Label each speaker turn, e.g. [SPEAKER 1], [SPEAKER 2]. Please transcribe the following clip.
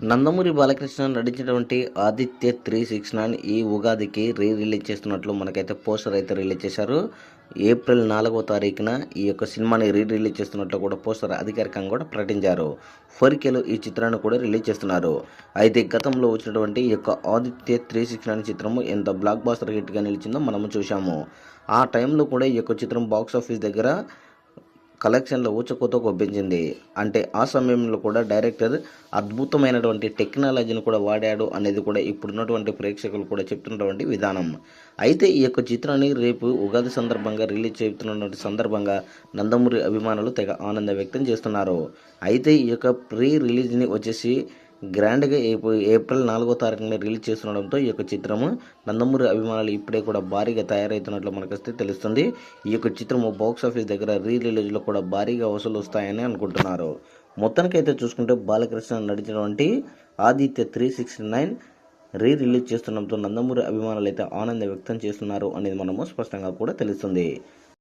[SPEAKER 1] నందమూరి బాలకృష్ణ నటించినటువంటి ఆదిత్య 369 ఈ ఉగాదికి రిలీజ్ చేస్తున్నట్లు మనకైతే పోస్టర్ అయితే రిలీజ్ చేశారు. ఏప్రిల్ 4వ తారీఖున ఈ యొక్క సినిమాని రిలీజ్ చేస్తున్నట్లు కూడా పోస్టర్ అధికారికంగా కూడా ప్రకటించారు. ఫోర్కేలో ఈ చిత్రాన్ని కూడా రిలీజ్ చేస్తున్నారు. అయితే గతంలో వచ్చినటువంటి ఈ యొక్క ఆదిత్య 369 చిత్రము ఎంత బ్లాక్ బాస్టర్ హిట్గా నిలిచిందో మనము చూసాము. ఆ టైంలో కూడా ఈ యొక్క చిత్రం బాక్స్ ఆఫీస్ దగ్గర కలెక్షన్లో ఊచకోత కొప్పించింది. అంటే ఆ సమయంలో కూడా డైరెక్టర్ అద్భుతమైనటువంటి టెక్నాలజీని కూడా వాడాడు అనేది కూడా ఇప్పుడున్నటువంటి ప్రేక్షకులు కూడా చెప్తున్నటువంటి విధానం. అయితే ఈ యొక్క చిత్రాన్ని రేపు ఉగాది సందర్భంగా రిలీజ్ చేస్తున్నటువంటి సందర్భంగా నందమూరి అభిమానులు తెగ ఆనందం వ్యక్తం చేస్తున్నారు. అయితే ఈ యొక్క ప్రీ రిలీజ్ని వచ్చేసి గ్రాండ్గా ఏప్రిల్ 4వ తారీఖున రిలీజ్ చేస్తుండడంతో ఈ యొక్క చిత్రము నందమూరి అభిమానులు ఇప్పుడే కూడా భారీగా తయారవుతున్నట్లు మనకైతే తెలుస్తుంది. ఈ యొక్క చిత్రము బాక్స్ ఆఫీస్ దగ్గర రిలీజ్లో కూడా భారీగా వసూలు వస్తాయని అనుకుంటున్నారు. మొత్తానికైతే చూసుకుంటే బాలకృష్ణ నడిచినటువంటి ఆదిత్య 369 రిలీజ్ చేస్తుండడంతో నందమూరి అభిమానులు అయితే ఆనందం వ్యక్తం చేస్తున్నారు అనేది మనము స్పష్టంగా కూడా తెలుస్తుంది.